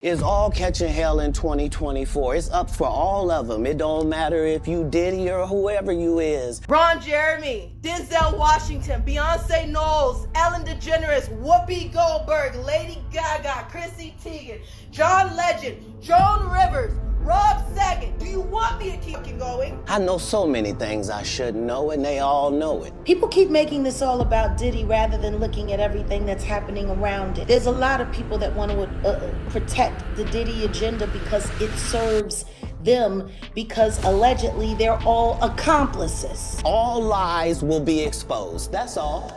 Is all catching hell in 2024. It's up for all of them. It don't matter if you Diddy or whoever you is. Ron Jeremy, Denzel Washington, Beyonce Knowles, Ellen DeGeneres, Whoopi Goldberg, Lady Gaga, Chrissy Teigen, John Legend, Joan Rivers, Rob Saget. Do you want me to keep going? I know so many things I shouldn't know, and they all know it. People keep making this all about Diddy rather than looking at everything that's happening around it. There's a lot of people that want to protect the Diddy agenda because it serves them, because allegedly they're all accomplices. All lies will be exposed. That's all.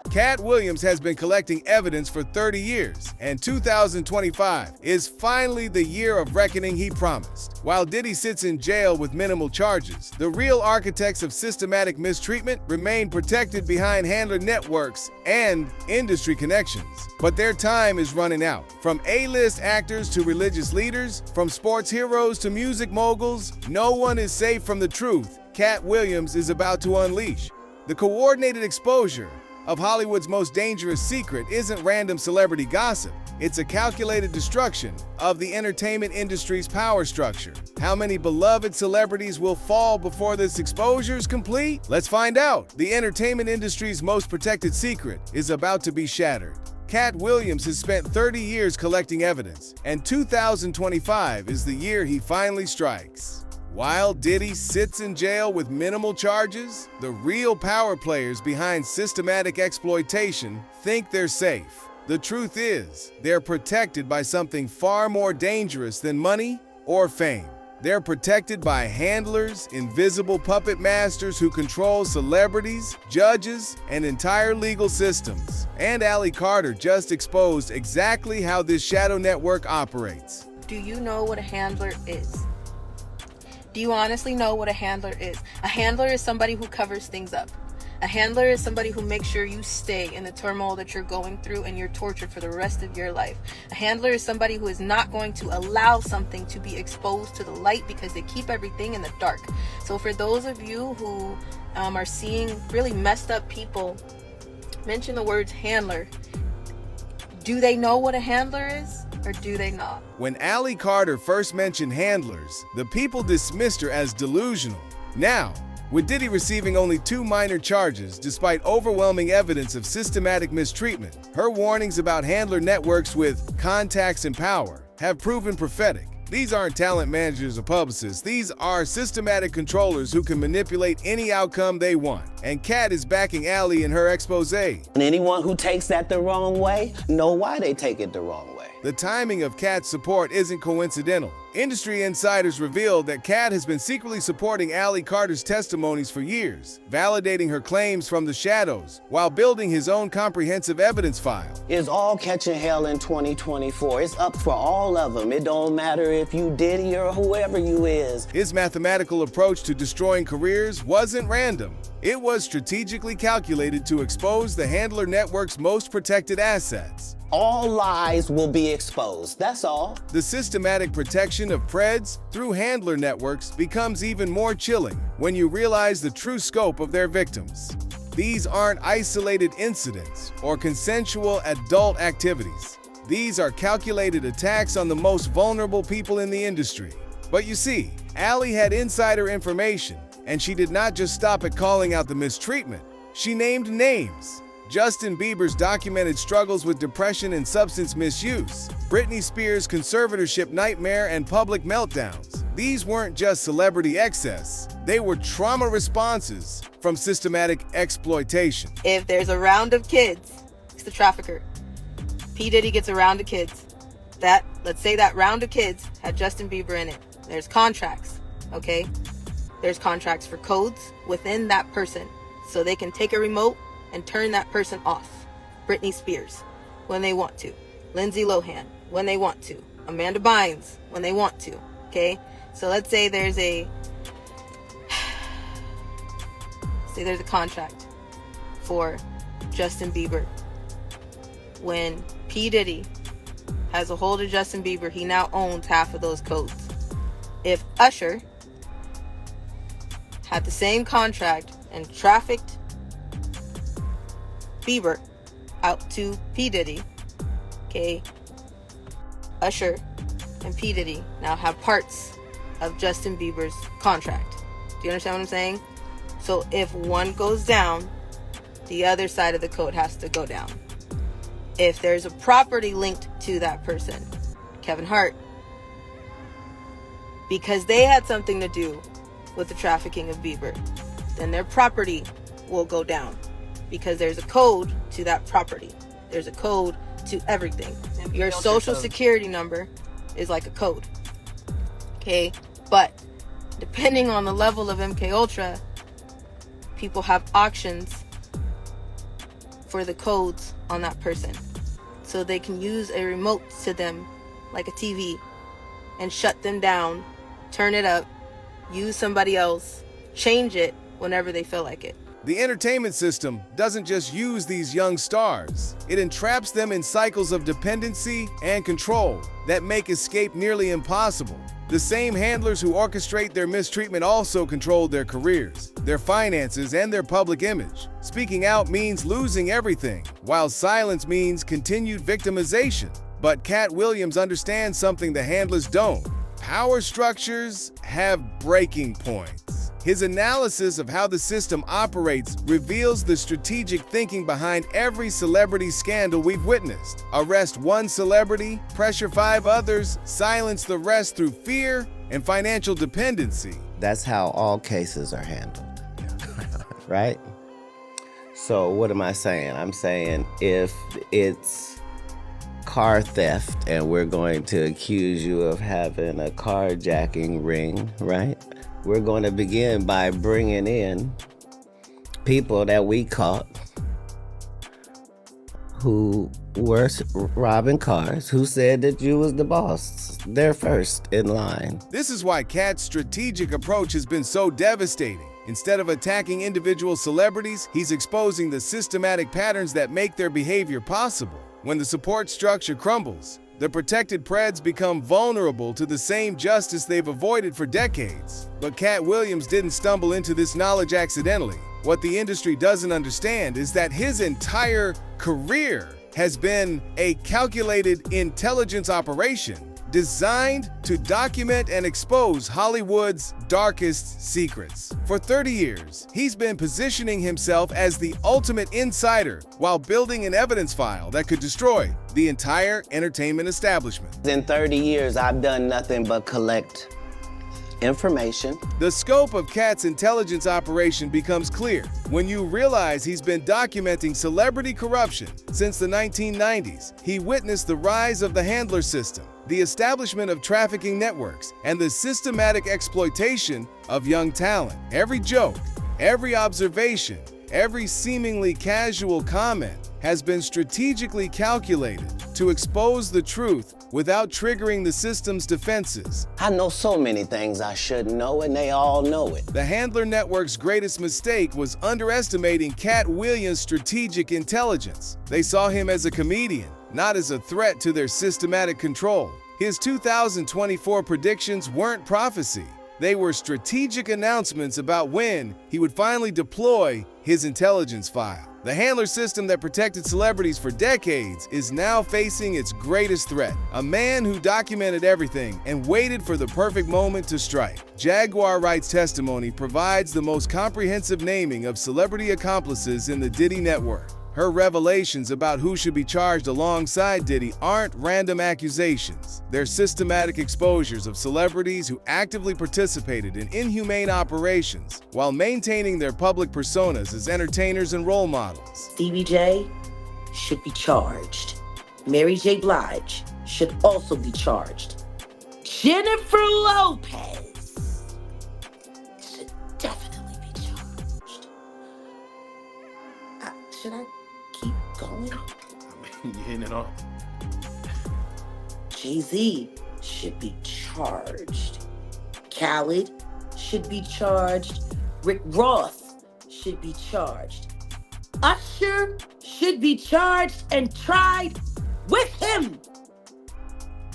Katt Williams has been collecting evidence for 30 years, and 2025 is finally the year of reckoning he promised. While Diddy sits in jail with minimal charges, the real architects of systematic mistreatment remain protected behind handler networks and industry connections. But their time is running out. From A-list actors to religious leaders, from sports heroes to music moguls, no one is safe from the truth Katt Williams is about to unleash. The coordinated exposure of Hollywood's most dangerous secret isn't random celebrity gossip. It's a calculated destruction of the entertainment industry's power structure. How many beloved celebrities will fall before this exposure is complete? Let's find out. The entertainment industry's most protected secret is about to be shattered. Katt Williams has spent 30 years collecting evidence, and 2025 is the year he finally strikes. While Diddy sits in jail with minimal charges, the real power players behind systematic exploitation think they're safe. The truth is, they're protected by something far more dangerous than money or fame. They're protected by handlers, invisible puppet masters who control celebrities, judges, and entire legal systems. And Ali Carter just exposed exactly how this shadow network operates. Do you know what a handler is? Do you honestly know what a handler is? A handler is somebody who covers things up. A handler is somebody who makes sure you stay in the turmoil that you're going through and you're tortured for the rest of your life. A handler is somebody who is not going to allow something to be exposed to the light because they keep everything in the dark. So for those of you who are seeing really messed up people mention the words handler, do they know what a handler is? Or do they not? When Ali Carter first mentioned handlers, the people dismissed her as delusional. Now, with Diddy receiving only 2 minor charges despite overwhelming evidence of systematic mistreatment, her warnings about handler networks with contacts and power have proven prophetic. These aren't talent managers or publicists. These are systematic controllers who can manipulate any outcome they want. And Katt is backing Ali in her expose. And anyone who takes that the wrong way, know why they take it the wrong way. The timing of Katt's support isn't coincidental. Industry insiders revealed that Katt has been secretly supporting Ali Carter's testimonies for years, validating her claims from the shadows while building his own comprehensive evidence file. Is all catching hell in 2024. It's up for all of them. It don't matter if you Diddy or whoever you is. His mathematical approach to destroying careers wasn't random. It was strategically calculated to expose the handler network's most protected assets. All lies will be exposed. That's all. The systematic protection of Preds through handler networks becomes even more chilling when you realize the true scope of their victims. These aren't isolated incidents or consensual adult activities. These are calculated attacks on the most vulnerable people in the industry. But you see, Ali had insider information, and she did not just stop at calling out the mistreatment. She named names. Justin Bieber's documented struggles with depression and substance misuse, Britney Spears' conservatorship nightmare and public meltdowns. These weren't just celebrity excess, they were trauma responses from systematic exploitation. If there's a round of kids, it's the trafficker. P. Diddy gets a round of kids. Let's say that round of kids had Justin Bieber in it. There's contracts, okay? There's contracts for codes within that person, so they can take a remote and turn that person off. Britney Spears, when they want to. Lindsay Lohan, when they want to. Amanda Bynes, when they want to. Okay? So let's say there's a contract for Justin Bieber. When P. Diddy has a hold of Justin Bieber, he now owns half of those codes. If Usher had the same contract and trafficked Bieber out to P. Diddy, okay, Usher and P. Diddy now have parts of Justin Bieber's contract. Do you understand what I'm saying? So if one goes down, the other side of the code has to go down. If there's a property linked to that person, Kevin Hart, because they had something to do with the trafficking of Bieber, then their property will go down because there's a code to that property. There's a code to everything. Your social security number is like a code. Okay? But depending on the level of MK Ultra, people have auctions for the codes on that person. So they can use a remote to them, like a TV, and shut them down, turn it up, use somebody else, change it whenever they feel like it. The entertainment system doesn't just use these young stars. It entraps them in cycles of dependency and control that make escape nearly impossible. The same handlers who orchestrate their mistreatment also control their careers, their finances, and their public image. Speaking out means losing everything, while silence means continued victimization. But Katt Williams understands something the handlers don't. Power structures have breaking points. His analysis of how the system operates reveals the strategic thinking behind every celebrity scandal we've witnessed. Arrest one celebrity, pressure 5 others, silence the rest through fear and financial dependency. That's how all cases are handled, right? So what am I saying? I'm saying if it's car theft and we're going to accuse you of having a carjacking ring, right? We're going to begin by bringing in people that we caught who were robbing cars, who said that you was the boss. They're first in line. This is why Katt's strategic approach has been so devastating. Instead of attacking individual celebrities, he's exposing the systematic patterns that make their behavior possible. When the support structure crumbles, the protected preds become vulnerable to the same justice they've avoided for decades. But Katt Williams didn't stumble into this knowledge accidentally. What the industry doesn't understand is that his entire career has been a calculated intelligence operation designed to document and expose Hollywood's darkest secrets. For 30 years, he's been positioning himself as the ultimate insider while building an evidence file that could destroy the entire entertainment establishment. In 30 years, I've done nothing but collect information. The scope of Katt's intelligence operation becomes clear when you realize he's been documenting celebrity corruption since the 1990s. He witnessed the rise of the handler system, the establishment of trafficking networks, and the systematic exploitation of young talent. Every joke, every observation, every seemingly casual comment has been strategically calculated to expose the truth without triggering the system's defenses. I know so many things I shouldn't know, and they all know it. The handler network's greatest mistake was underestimating Katt Williams' strategic intelligence. They saw him as a comedian, not as a threat to their systematic control. His 2024 predictions weren't prophecy. They were strategic announcements about when he would finally deploy his intelligence file. The handler system that protected celebrities for decades is now facing its greatest threat. A man who documented everything and waited for the perfect moment to strike. Jaguar Wright's testimony provides the most comprehensive naming of celebrity accomplices in the Diddy network. Her revelations about who should be charged alongside Diddy aren't random accusations. They're systematic exposures of celebrities who actively participated in inhumane operations while maintaining their public personas as entertainers and role models. Stevie J should be charged. Mary J. Blige should also be charged. Jennifer Lopez should definitely be charged. Should I keep going? I mean, you're hitting it off. Jay-Z should be charged. Khaled should be charged. Rick Ross should be charged. Usher should be charged and tried with him.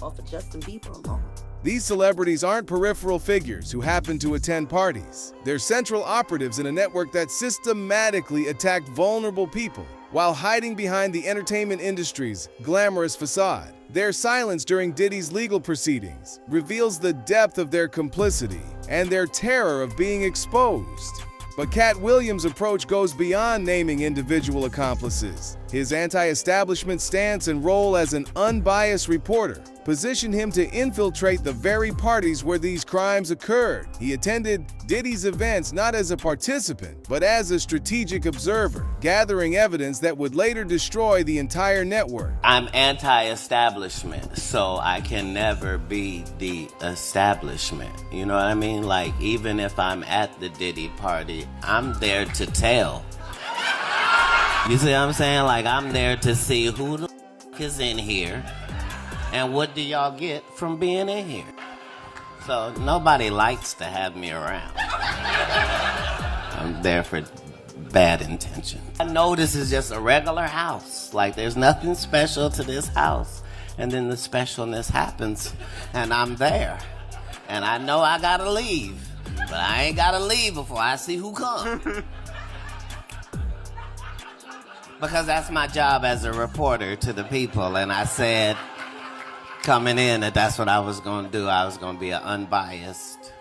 Off of Justin Bieber alone. These celebrities aren't peripheral figures who happen to attend parties. They're central operatives in a network that systematically attacked vulnerable people. while hiding behind the entertainment industry's glamorous facade. Their silence during Diddy's legal proceedings reveals the depth of their complicity and their terror of being exposed. But Katt Williams' approach goes beyond naming individual accomplices. His anti-establishment stance and role as an unbiased reporter position him to infiltrate the very parties where these crimes occurred. He attended Diddy's events not as a participant, but as a strategic observer, gathering evidence that would later destroy the entire network. I'm anti-establishment, so I can never be the establishment. You know what I mean? Like, even if I'm at the Diddy party, I'm there to tell. You see what I'm saying? Like, I'm there to see who the is in here and what do y'all get from being in here. So nobody likes to have me around. I'm there for bad intention. I know this is just a regular house. Like, there's nothing special to this house. And then the specialness happens and I'm there. And I know I gotta leave, but I ain't gotta leave before I see who comes. Because that's my job as a reporter to the people. And I said, coming in, that that's what I was going to do. I was going to be an unbiased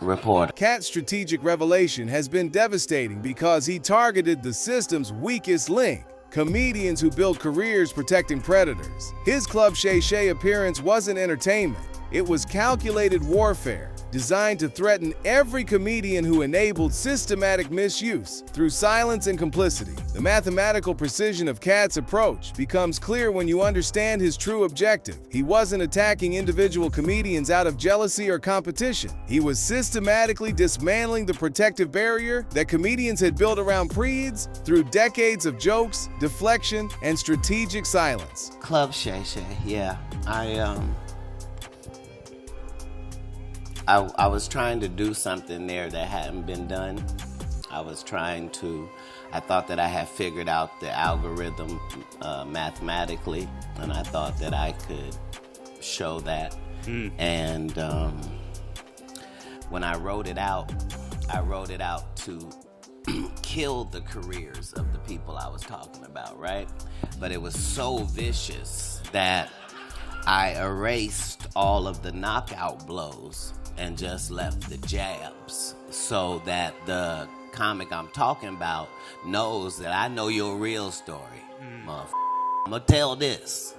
reporter. Katt's strategic revelation has been devastating because he targeted the system's weakest link, comedians who build careers protecting predators. His Club Shay Shay appearance wasn't entertainment. It was calculated warfare, designed to threaten every comedian who enabled systematic misuse through silence and complicity. The mathematical precision of Katt's approach becomes clear when you understand his true objective. He wasn't attacking individual comedians out of jealousy or competition. He was systematically dismantling the protective barrier that comedians had built around preds through decades of jokes, deflection, and strategic silence. Club Shay Shay, yeah. I was trying to do something there that hadn't been done. I thought that I had figured out the algorithm mathematically, and I thought that I could show that. And when I wrote it out to kill the careers of the people I was talking about, right? But it was so vicious that I erased all of the knockout blows and just left the jabs, so that the comic I'm talking about knows that I know your real story. Motherfucker, I'm gonna tell this,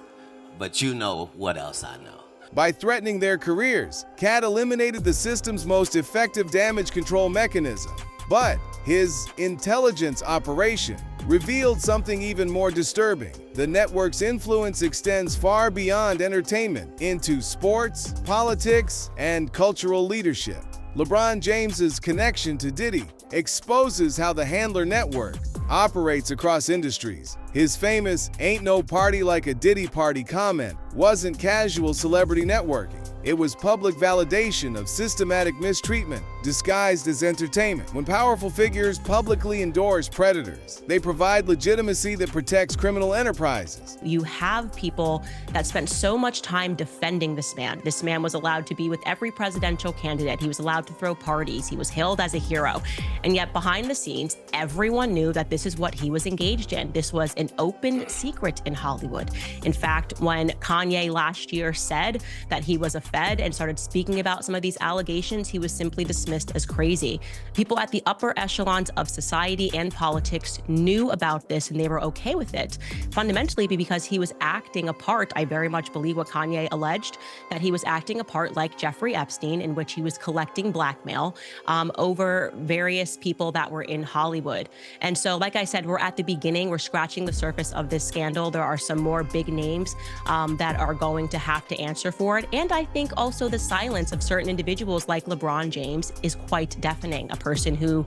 but you know what else I know. By threatening their careers, Katt eliminated the system's most effective damage control mechanism. But his intelligence operation revealed something even more disturbing. The network's influence extends far beyond entertainment into sports, politics, and cultural leadership. LeBron James's connection to Diddy exposes how the Handler network operates across industries. His famous "ain't no party like a Diddy party" comment wasn't casual celebrity networking. It was public validation of systematic mistreatment disguised as entertainment. When powerful figures publicly endorse predators, they provide legitimacy that protects criminal enterprises. You have people that spent so much time defending this man. This man was allowed to be with every presidential candidate. He was allowed to throw parties. He was hailed as a hero. And yet behind the scenes, everyone knew that this is what he was engaged in. This was an open secret in Hollywood. In fact, when Kanye last year said that he was a Fed and started speaking about some of these allegations, he was simply dismissed as crazy. People at the upper echelons of society and politics knew about this and they were okay with it. Fundamentally because he was acting a part, I very much believe what Kanye alleged, that he was acting a part like Jeffrey Epstein, in which he was collecting blackmail over various people that were in Hollywood. And so, like I said, we're at the beginning, we're scratching the surface of this scandal. There are some more big names that are going to have to answer for it. And I think also the silence of certain individuals like LeBron James is quite deafening. A person who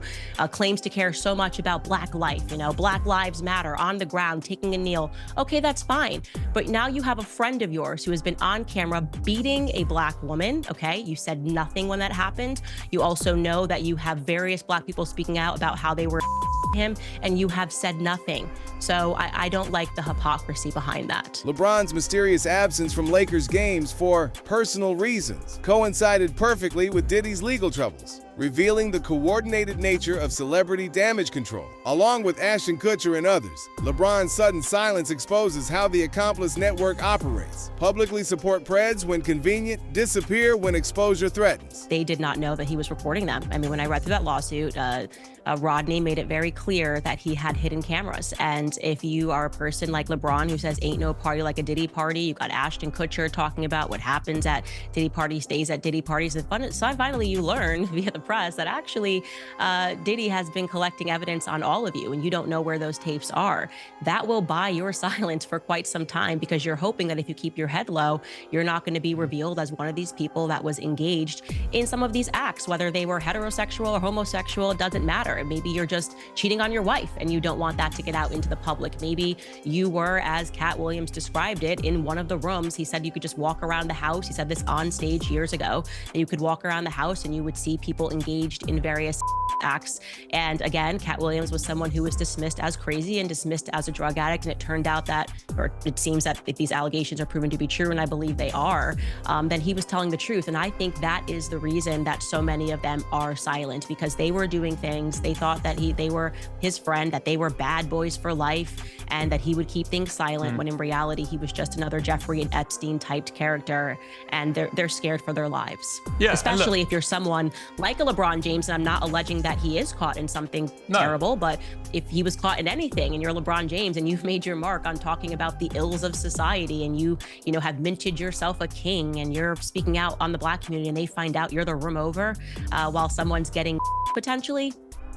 claims to care so much about Black life, Black Lives Matter, on the ground, taking a kneel. Okay, that's fine. But now you have a friend of yours who has been on camera beating a Black woman, okay? You said nothing when that happened. You also know that you have various Black people speaking out about how they were him, and you have said nothing. So I don't like the hypocrisy behind that. LeBron's mysterious absence from Lakers games for personal reasons coincided perfectly with Diddy's legal troubles. revealing the coordinated nature of celebrity damage control. Along with Ashton Kutcher and others, LeBron's sudden silence exposes how the accomplice network operates. Publicly support preds when convenient, disappear when exposure threatens. They did not know that he was recording them. I mean, when I read through that lawsuit, Rodney made it very clear that he had hidden cameras. And if you are a person like LeBron who says ain't no party like a Diddy party, you got Ashton Kutcher talking about what happens at Diddy parties stays at Diddy parties. So finally you learn via the press that actually Diddy has been collecting evidence on all of you and you don't know where those tapes are. That will buy your silence for quite some time because you're hoping that if you keep your head low, you're not going to be revealed as one of these people that was engaged in some of these acts, whether they were heterosexual or homosexual, it doesn't matter. Maybe you're just cheating on your wife and you don't want that to get out into the public. Maybe you were, as Katt Williams described it, in one of the rooms. He said you could just walk around the house. He said this on stage years ago, and you could walk around the house and you would see people engaged in various acts. And again, Katt Williams was someone who was dismissed as crazy and dismissed as a drug addict. And it turned out that, or it seems that if these allegations are proven to be true, and I believe they are, then he was telling the truth. And I think that is the reason that so many of them are silent, because they were doing things. They thought that they were his friend, that they were bad boys for life, and that he would keep things silent when in reality he was just another Jeffrey Epstein typed character, and they're scared for their lives. Yeah, especially if you're someone like a LeBron James, and I'm not alleging that he is caught in something terrible, but if he was caught in anything and you're LeBron James and you've made your mark on talking about the ills of society and you have minted yourself a king and you're speaking out on the Black community and they find out you're the room over while someone's getting potentially,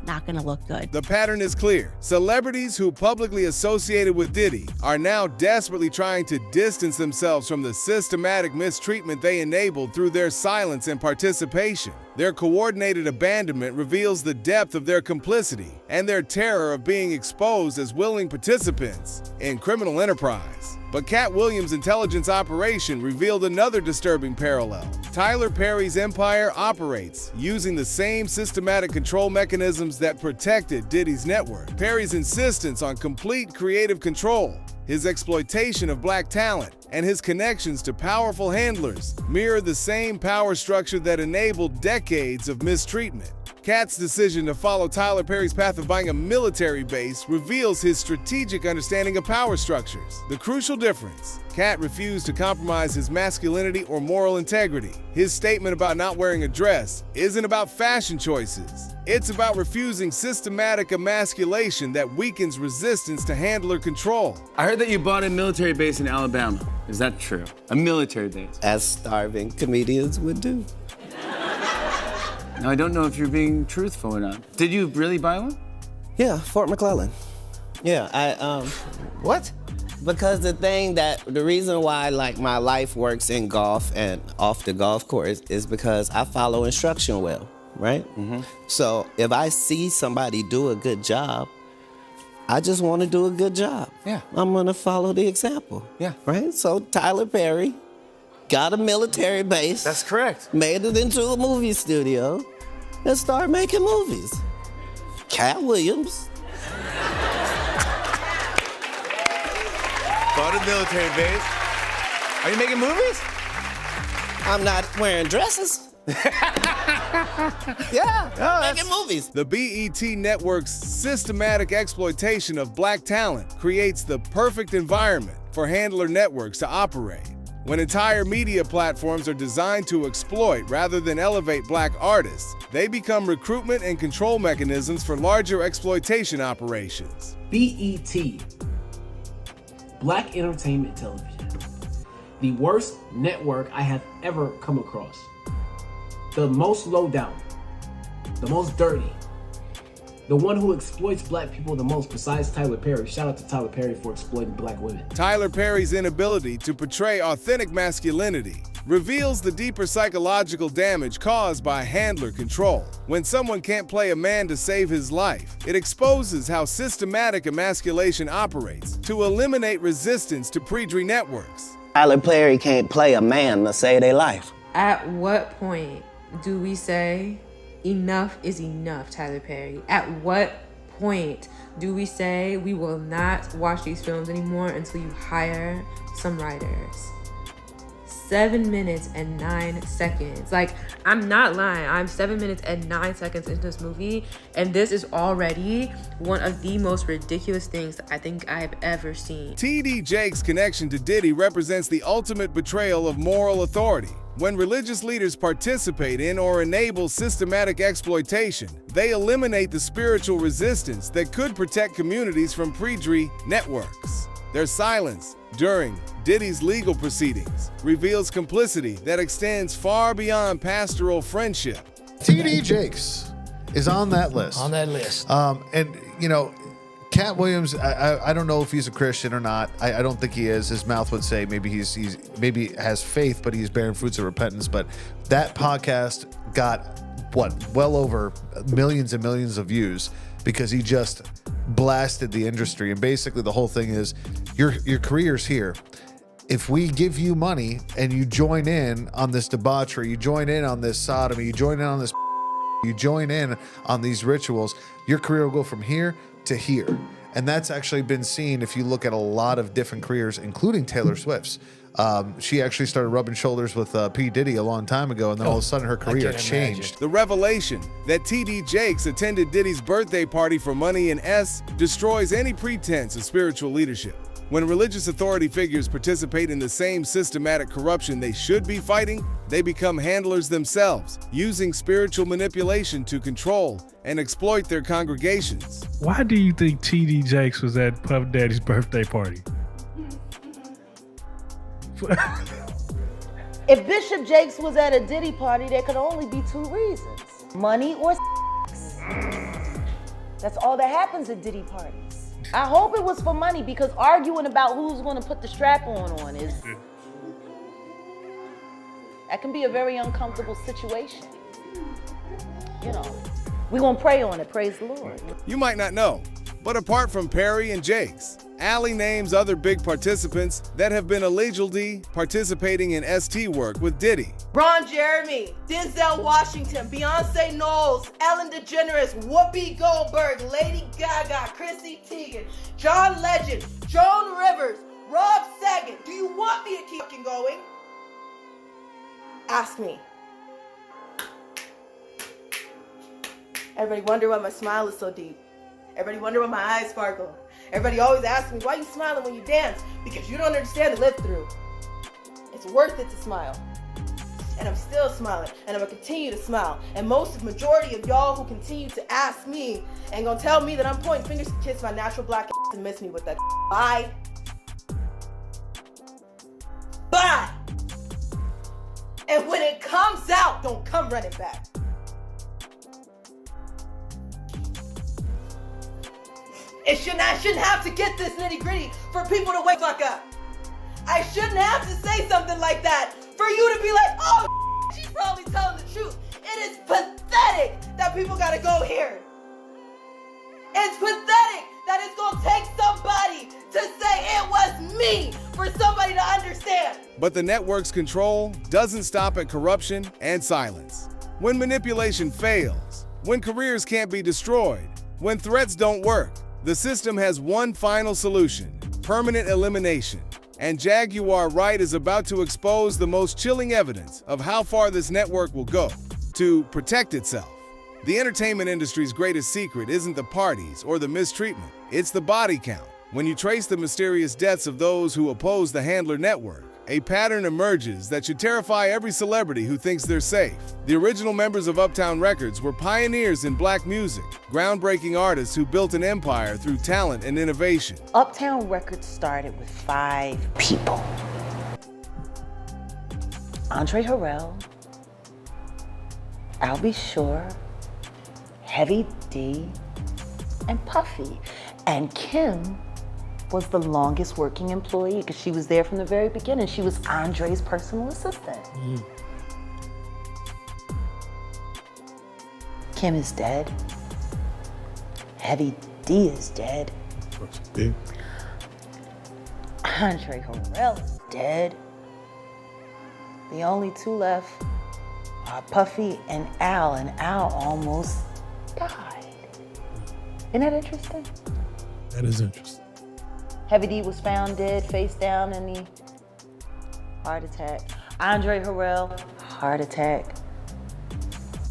not gonna look good. The pattern is clear. Celebrities who publicly associated with Diddy are now desperately trying to distance themselves from the systematic mistreatment they enabled through their silence and participation. Their coordinated abandonment reveals the depth of their complicity and their terror of being exposed as willing participants in criminal enterprise. But Katt Williams' intelligence operation revealed another disturbing parallel. Tyler Perry's empire operates using the same systematic control mechanisms that protected Diddy's network. Perry's insistence on complete creative control, his exploitation of Black talent, and his connections to powerful handlers mirror the same power structure that enabled decades of mistreatment. Katt's decision to follow Tyler Perry's path of buying a military base reveals his strategic understanding of power structures. The crucial difference: Katt refused to compromise his masculinity or moral integrity. His statement about not wearing a dress isn't about fashion choices. It's about refusing systematic emasculation that weakens resistance to handler control. I heard that you bought a military base in Alabama. Is that true? A military base? As starving comedians would do. Now, I don't know if you're being truthful or not. Did you really buy one? Yeah, Fort McClellan. Yeah, What? because the reason why like my life works in golf and off the golf course is because I follow instruction well, right? Mm-hmm. So if I see somebody do a good job, I just want to do a good job. Yeah. I'm gonna follow the example. Yeah. Right? So Tyler Perry got a military base. That's correct. Made it into a movie studio and started making movies. Katt Williams. Bought a military base. Are you making movies? I'm not wearing dresses. Yeah, making movies. The BET network's systematic exploitation of Black talent creates the perfect environment for handler networks to operate. When entire media platforms are designed to exploit rather than elevate Black artists, they become recruitment and control mechanisms for larger exploitation operations. BET, Black Entertainment Television, the worst network I have ever come across. The most low down, the most dirty, the one who exploits Black people the most besides Tyler Perry. Shout out to Tyler Perry for exploiting Black women. Tyler Perry's inability to portray authentic masculinity reveals the deeper psychological damage caused by handler control. When someone can't play a man to save his life, it exposes how systematic emasculation operates to eliminate resistance to predatory networks. Tyler Perry can't play a man to save their life. At what point do we say enough is enough, Tyler Perry? At what point do we say we will not watch these films anymore until you hire some writers? 7 minutes and 9 seconds. Like, I'm not lying. I'm 7 minutes and 9 seconds into this movie, and this is already one of the most ridiculous things I think I've ever seen. T.D. Jakes' connection to Diddy represents the ultimate betrayal of moral authority. When religious leaders participate in or enable systematic exploitation, they eliminate the spiritual resistance that could protect communities from predatory networks. Their silence during Diddy's legal proceedings reveals complicity that extends far beyond pastoral friendship. T.D. Jakes is on that list. On that list. And, you know, Katt Williams, I don't know if he's a Christian or not. I don't think he is. His mouth would say maybe he's maybe has faith, but he's bearing fruits of repentance. But that podcast got well over millions and millions of views because he just blasted the industry. And basically the whole thing is your career's here. If we give you money and you join in on this debauchery, you join in on this sodomy, you join in on this, you join in on these rituals, your career will go from here to here. And that's actually been seen if you look at a lot of different careers, including Taylor Swift's. She actually started rubbing shoulders with P. Diddy a long time ago, and then all of a sudden her career changed. The revelation that T.D. Jakes attended Diddy's birthday party for money and destroys any pretense of spiritual leadership. When religious authority figures participate in the same systematic corruption they should be fighting, they become handlers themselves, using spiritual manipulation to control and exploit their congregations. Why do you think T.D. Jakes was at Puff Daddy's birthday party? If Bishop Jakes was at a Diddy party, there could only be two reasons: money or sex. That's all that happens at Diddy parties. I hope it was for money, because arguing about who's going to put the strap on is, that can be a very uncomfortable situation. You know, we're going to pray on it, praise the Lord. You might not know, but apart from Perry and Jakes, Allie names other big participants that have been allegedly participating in ST work with Diddy. Ron Jeremy, Denzel Washington, Beyonce Knowles, Ellen DeGeneres, Whoopi Goldberg, Lady Gaga, Chrissy Teigen, John Legend, Joan Rivers, Rob Saget. Do you want me to keep fucking going? Ask me. Everybody wonder why my smile is so deep. Everybody wonder why my eyes sparkle. Everybody always asks me, why are you smiling when you dance? Because you don't understand the live through. It's worth it to smile. And I'm still smiling, and I'm gonna continue to smile. And majority of y'all who continue to ask me and gonna tell me that I'm pointing fingers to kiss my natural black ass and miss me with that. Bye. Bye. And when it comes out, don't come running back. I shouldn't have to get this nitty gritty for people to wake the fuck up. I shouldn't have to say something like that for you to be like, oh, she's probably telling the truth. It is pathetic that people gotta go here. It's pathetic that it's gonna take somebody to say it was me for somebody to understand. But the network's control doesn't stop at corruption and silence. When manipulation fails, when careers can't be destroyed, when threats don't work, the system has one final solution: permanent elimination. And Jaguar Wright is about to expose the most chilling evidence of how far this network will go to protect itself. The entertainment industry's greatest secret isn't the parties or the mistreatment, it's the body count. When you trace the mysterious deaths of those who oppose the Handler network, a pattern emerges that should terrify every celebrity who thinks they're safe. The original members of Uptown Records were pioneers in black music, groundbreaking artists who built an empire through talent and innovation. Uptown Records started with 5 people: Andre Harrell, I'll Be Sure, Heavy D, and Puffy. And Kim was the longest working employee because she was there from the very beginning. She was Andre's personal assistant. Kim is dead. Heavy D is dead. Andre Harrell is dead. The only 2 left are Puffy and Al almost died. Isn't that interesting? That is interesting. Heavy D was found dead, face down in the heart attack. Andre Harrell, heart attack.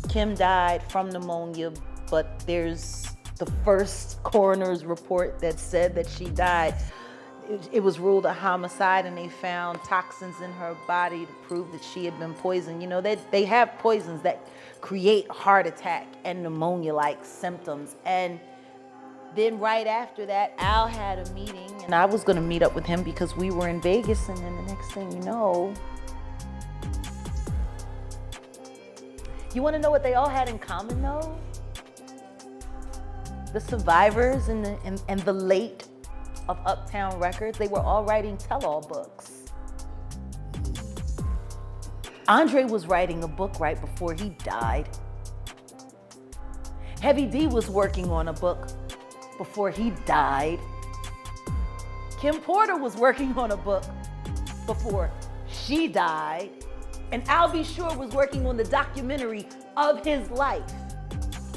Kim died from pneumonia, but there's the first coroner's report that said that she died. It was ruled a homicide, and they found toxins in her body to prove that she had been poisoned. You know, they have poisons that create heart attack and pneumonia-like symptoms. And then right after that, Al had a meeting, and I was gonna meet up with him because we were in Vegas, and then the next thing you know, you wanna know what they all had in common though? The survivors and the late of Uptown Records, they were all writing tell-all books. Andre was writing a book right before he died. Heavy D was working on a book before he died. Kim Porter was working on a book before she died. And Al B. Sure was working on the documentary of his life.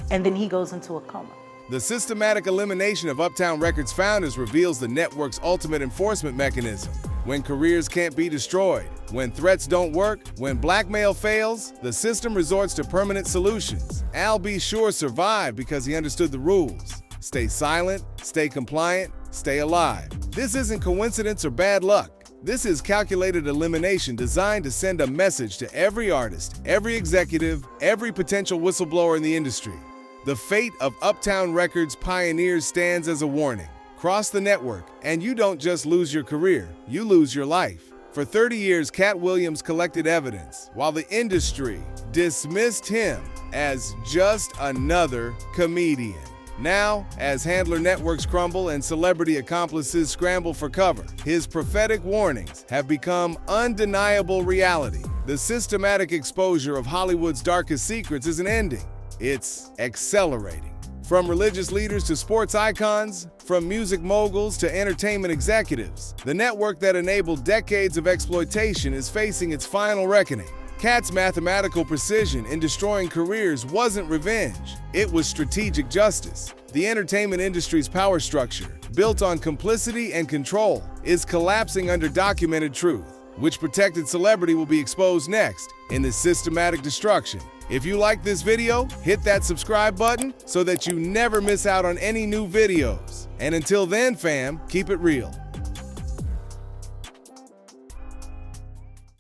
And then he goes into a coma. The systematic elimination of Uptown Records founders reveals the network's ultimate enforcement mechanism. When careers can't be destroyed, when threats don't work, when blackmail fails, the system resorts to permanent solutions. Al B. Sure survived because he understood the rules. Stay silent, stay compliant, stay alive. This isn't coincidence or bad luck. This is calculated elimination designed to send a message to every artist, every executive, every potential whistleblower in the industry. The fate of Uptown Records pioneers stands as a warning. Cross the network, and you don't just lose your career, you lose your life. For 30 years, Katt Williams collected evidence, while the industry dismissed him as just another comedian. Now, as handler networks crumble and celebrity accomplices scramble for cover, his prophetic warnings have become undeniable reality. The systematic exposure of Hollywood's darkest secrets isn't ending. It's accelerating. From religious leaders to sports icons, from music moguls to entertainment executives, the network that enabled decades of exploitation is facing its final reckoning. Katt's mathematical precision in destroying careers wasn't revenge, it was strategic justice. The entertainment industry's power structure, built on complicity and control, is collapsing under documented truth. Which protected celebrity will be exposed next in this systematic destruction? If you like this video, hit that subscribe button so that you never miss out on any new videos. And until then, fam, keep it real.